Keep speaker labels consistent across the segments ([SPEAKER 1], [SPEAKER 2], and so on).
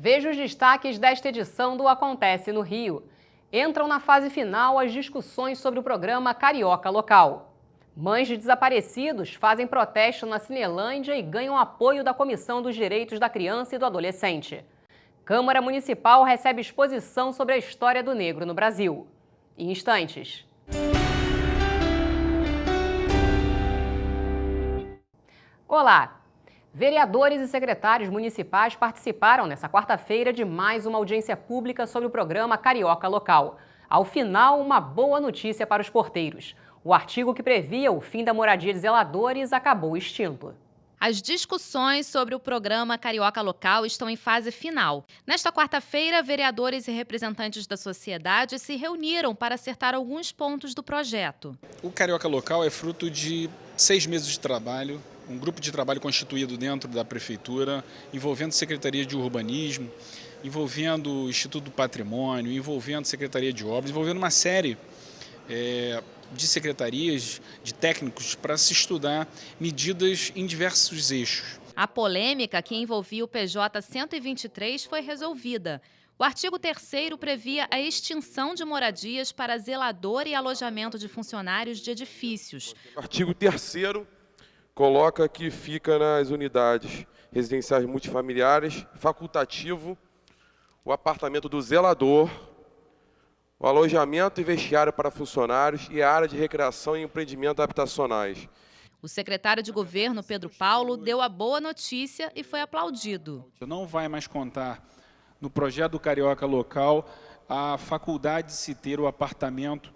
[SPEAKER 1] Veja os destaques desta edição do Acontece no Rio. Entram na fase final as discussões sobre o programa Carioca Local. Mães de desaparecidos fazem protesto na Cinelândia e ganham apoio da Comissão dos Direitos da Criança e do Adolescente. Câmara Municipal recebe exposição sobre a história do negro no Brasil. Em instantes. Olá! Vereadores e secretários municipais participaram nesta quarta-feira de mais uma audiência pública sobre o programa Carioca Local. Ao final, uma boa notícia para os porteiros. O artigo que previa o fim da moradia de zeladores acabou extinto.
[SPEAKER 2] As discussões sobre o programa Carioca Local estão em fase final. Nesta quarta-feira, vereadores e representantes da sociedade se reuniram para acertar alguns pontos do projeto.
[SPEAKER 3] O Carioca Local é fruto de 6 meses de trabalho, um grupo de trabalho constituído dentro da Prefeitura, envolvendo Secretaria de Urbanismo, envolvendo o Instituto do Patrimônio, envolvendo Secretaria de Obras, envolvendo uma série de secretarias, de técnicos, para se estudar medidas em diversos eixos.
[SPEAKER 2] A polêmica que envolvia o PJ 123 foi resolvida. O artigo 3º previa a extinção de moradias para zelador e alojamento de funcionários de edifícios.
[SPEAKER 4] O artigo 3º coloca que fica nas unidades residenciais multifamiliares, facultativo, o apartamento do zelador, o alojamento e vestiário para funcionários e a área de recreação e empreendimentos habitacionais.
[SPEAKER 2] O secretário de Governo, Pedro Paulo, deu a boa notícia e foi aplaudido.
[SPEAKER 3] Não vai mais contar no projeto do Carioca Local a faculdade de se ter o apartamento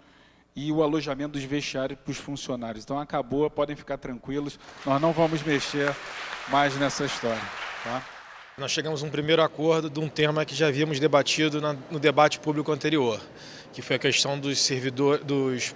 [SPEAKER 3] e o alojamento dos vestiários para os funcionários. Então acabou, podem ficar tranquilos, nós não vamos mexer mais nessa história. Tá?
[SPEAKER 5] Nós chegamos a um primeiro acordo de um tema que já havíamos debatido no debate público anterior, que foi a questão dos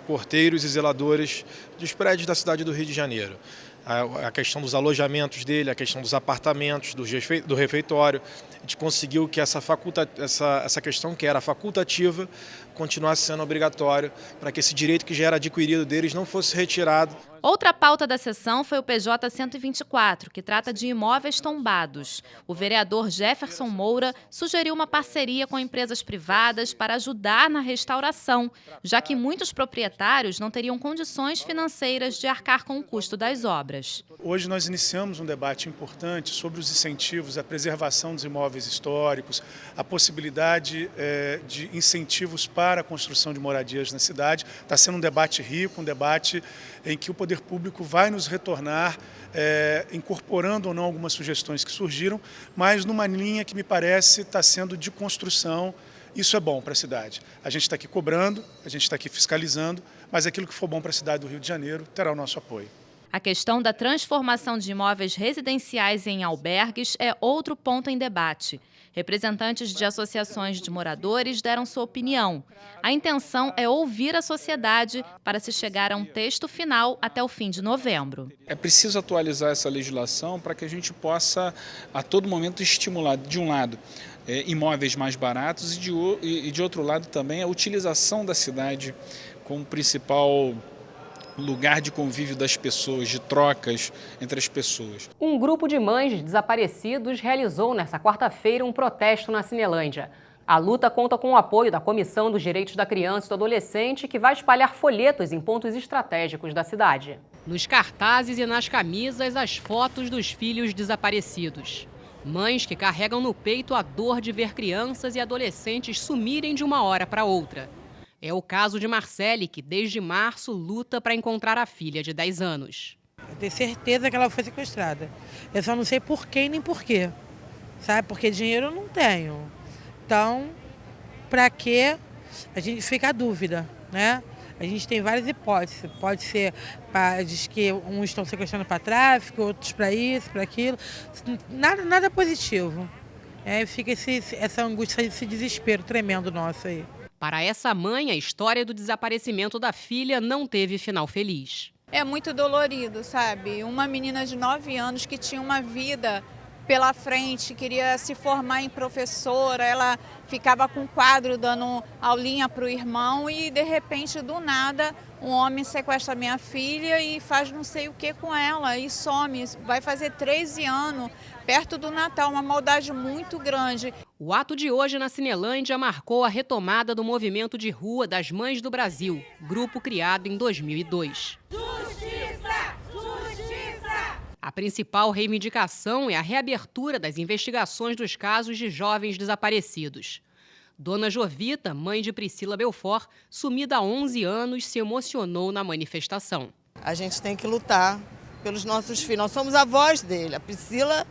[SPEAKER 5] porteiros e zeladores dos prédios da cidade do Rio de Janeiro. A questão dos alojamentos dele, a questão dos apartamentos, do refeitório. A gente conseguiu que essa questão que era facultativa continuasse sendo obrigatório para que esse direito que já era adquirido deles não fosse retirado.
[SPEAKER 2] Outra pauta da sessão foi o PJ 124, que trata de imóveis tombados. O vereador Jefferson Moura sugeriu uma parceria com empresas privadas para ajudar na restauração, já que muitos proprietários não teriam condições financeiras de arcar com o custo das obras.
[SPEAKER 6] Hoje nós iniciamos um debate importante sobre os incentivos à preservação dos imóveis históricos, a possibilidade de incentivos para a construção de moradias na cidade. Está sendo um debate rico, um debate em que o poder público vai nos retornar, incorporando ou não algumas sugestões que surgiram, mas numa linha que me parece está sendo de construção. Isso é bom para a cidade. A gente está aqui cobrando, a gente está aqui fiscalizando, mas aquilo que for bom para a cidade do Rio de Janeiro terá o nosso apoio.
[SPEAKER 2] A questão da transformação de imóveis residenciais em albergues é outro ponto em debate. Representantes de associações de moradores deram sua opinião. A intenção é ouvir a sociedade para se chegar a um texto final até o fim de novembro.
[SPEAKER 3] É preciso atualizar essa legislação para que a gente possa, a todo momento, estimular, de um lado, imóveis mais baratos e de outro lado também a utilização da cidade como principal lugar de convívio das pessoas, de trocas entre as pessoas.
[SPEAKER 1] Um grupo de mães de desaparecidos realizou nesta quarta-feira um protesto na Cinelândia. A luta conta com o apoio da Comissão dos Direitos da Criança e do Adolescente, que vai espalhar folhetos em pontos estratégicos da cidade. Nos cartazes e nas camisas, as fotos dos filhos desaparecidos. Mães que carregam no peito a dor de ver crianças e adolescentes sumirem de uma hora para outra. É o caso de Marcele, que desde março luta para encontrar a filha de 10 anos.
[SPEAKER 7] Eu tenho certeza que ela foi sequestrada. Eu só não sei por quem nem por quê, sabe? Porque dinheiro eu não tenho. Então, para quê? A gente fica a dúvida, né? A gente tem várias hipóteses. Pode ser, diz que uns estão sequestrando para tráfico, outros para isso, para aquilo. Nada positivo. Fica essa angústia, esse desespero tremendo nosso aí.
[SPEAKER 1] Para essa mãe, a história do desaparecimento da filha não teve final feliz.
[SPEAKER 8] É muito dolorido, sabe? Uma menina de 9 anos que tinha uma vida pela frente, queria se formar em professora, ela ficava com quadro dando aulinha para o irmão e, de repente, do nada, um homem sequestra minha filha e faz não sei o que com ela e some. Vai fazer 13 anos, perto do Natal, uma maldade muito grande.
[SPEAKER 1] O ato de hoje na Cinelândia marcou a retomada do movimento de rua das Mães do Brasil, grupo criado em 2002.
[SPEAKER 9] Justiça! Justiça!
[SPEAKER 1] A principal reivindicação é a reabertura das investigações dos casos de jovens desaparecidos. Dona Jovita, mãe de Priscila Belfort, sumida há 11 anos, se emocionou na manifestação.
[SPEAKER 10] A gente tem que lutar pelos nossos filhos. Nós somos a voz dele. A Priscila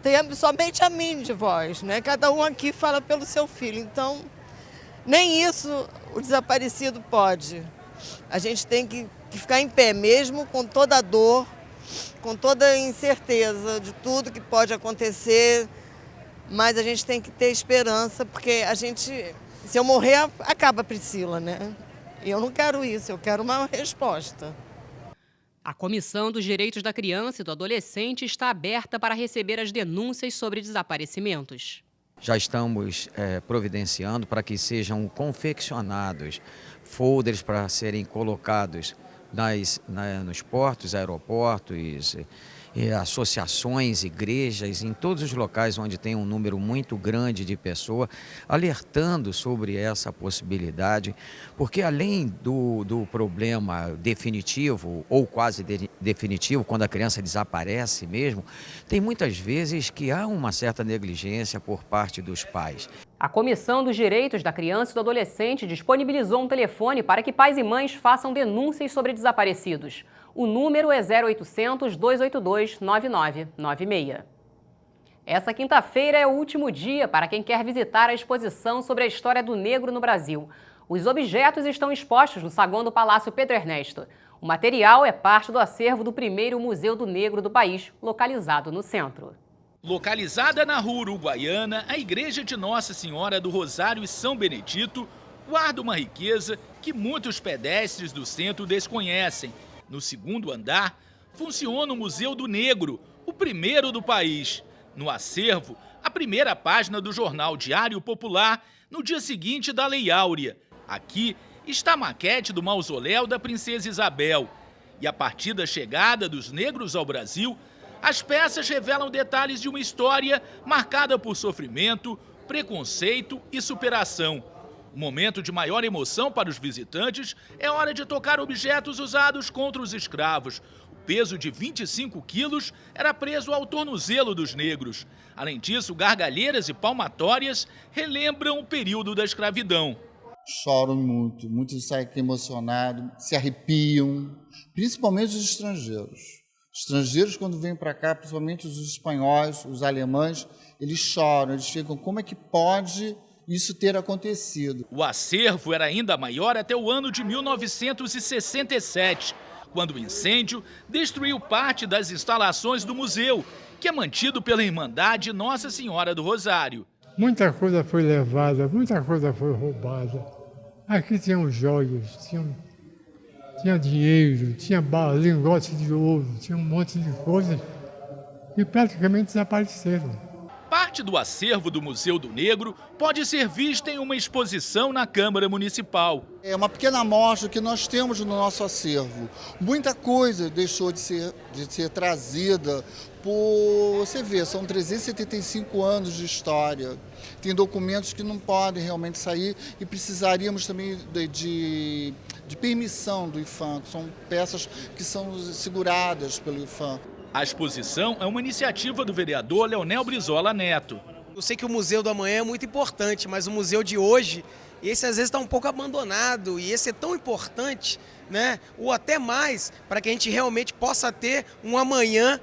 [SPEAKER 10] tem somente a mim de voz, né? Cada um aqui fala pelo seu filho. Então, nem isso o desaparecido pode. A gente tem que ficar em pé mesmo, com toda a dor, com toda a incerteza de tudo que pode acontecer. Mas a gente tem que ter esperança, porque se eu morrer, acaba a Priscila, né? E eu não quero isso, eu quero uma resposta.
[SPEAKER 1] A Comissão dos Direitos da Criança e do Adolescente está aberta para receber as denúncias sobre desaparecimentos.
[SPEAKER 11] Já estamos providenciando para que sejam confeccionados folders para serem colocados nos portos, aeroportos, associações, igrejas, em todos os locais onde tem um número muito grande de pessoas, alertando sobre essa possibilidade, porque além do problema definitivo ou quase definitivo, quando a criança desaparece mesmo, tem muitas vezes que há uma certa negligência por parte dos pais.
[SPEAKER 1] A Comissão dos Direitos da Criança e do Adolescente disponibilizou um telefone para que pais e mães façam denúncias sobre desaparecidos. O número é 0800 282 9996. Essa quinta-feira é o último dia para quem quer visitar a exposição sobre a história do negro no Brasil. Os objetos estão expostos no saguão do Palácio Pedro Ernesto. O material é parte do acervo do primeiro Museu do Negro do país, localizado no centro.
[SPEAKER 12] Localizada na rua Uruguaiana, a Igreja de Nossa Senhora do Rosário e São Benedito guarda uma riqueza que muitos pedestres do centro desconhecem. No segundo andar, funciona o Museu do Negro, o primeiro do país. No acervo, a primeira página do jornal Diário Popular, no dia seguinte da Lei Áurea. Aqui está a maquete do mausoléu da Princesa Isabel. E a partir da chegada dos negros ao Brasil, as peças revelam detalhes de uma história marcada por sofrimento, preconceito e superação. O momento de maior emoção para os visitantes é a hora de tocar objetos usados contra os escravos. O peso de 25 quilos era preso ao tornozelo dos negros. Além disso, gargalheiras e palmatórias relembram o período da escravidão.
[SPEAKER 13] Choram muito, muitos saem emocionados, se arrepiam, principalmente os estrangeiros. Os estrangeiros, quando vêm para cá, principalmente os espanhóis, os alemães, eles choram, eles ficam, como é que pode isso ter acontecido?
[SPEAKER 12] O acervo era ainda maior até o ano de 1967, quando o incêndio destruiu parte das instalações do museu, que é mantido pela Irmandade Nossa Senhora do Rosário.
[SPEAKER 14] Muita coisa foi levada, muita coisa foi roubada. Aqui tinham joias, tinha dinheiro, tinha lingote de ouro, tinha um monte de coisas que praticamente desapareceram.
[SPEAKER 12] Parte do acervo do Museu do Negro pode ser vista em uma exposição na Câmara Municipal.
[SPEAKER 13] É uma pequena amostra que nós temos no nosso acervo. Muita coisa deixou de ser trazida por, você vê, são 375 anos de história. Tem documentos que não podem realmente sair e precisaríamos também de permissão do IPHAN, que são peças que são seguradas pelo IPHAN.
[SPEAKER 12] A exposição é uma iniciativa do vereador Leonel Brizola Neto.
[SPEAKER 15] Eu sei que o Museu do Amanhã é muito importante, mas o museu de hoje, esse às vezes está um pouco abandonado e esse é tão importante, né? Ou até mais, para que a gente realmente possa ter um amanhã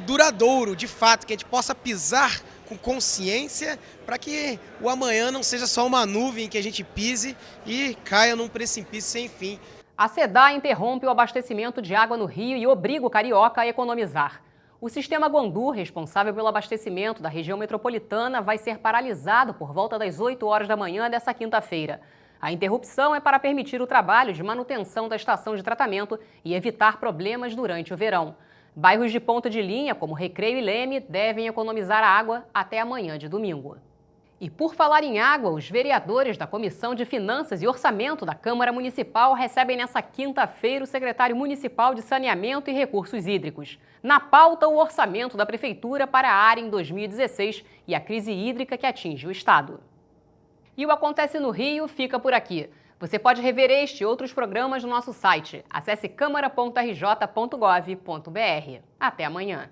[SPEAKER 15] duradouro, de fato, que a gente possa pisar com consciência para que o amanhã não seja só uma nuvem que a gente pise e caia num precipício sem fim.
[SPEAKER 1] A SEDAR interrompe o abastecimento de água no Rio e obriga o carioca a economizar. O sistema Guandu, responsável pelo abastecimento da região metropolitana, vai ser paralisado por volta das 8 horas da manhã desta quinta-feira. A interrupção é para permitir o trabalho de manutenção da estação de tratamento e evitar problemas durante o verão. Bairros de ponta de linha, como Recreio e Leme, devem economizar a água até amanhã de domingo. E por falar em água, os vereadores da Comissão de Finanças e Orçamento da Câmara Municipal recebem nesta quinta-feira o secretário municipal de Saneamento e Recursos Hídricos. Na pauta, o orçamento da Prefeitura para a área em 2016 e a crise hídrica que atinge o estado. E o Acontece no Rio fica por aqui. Você pode rever este e outros programas no nosso site. Acesse câmara.rj.gov.br. Até amanhã.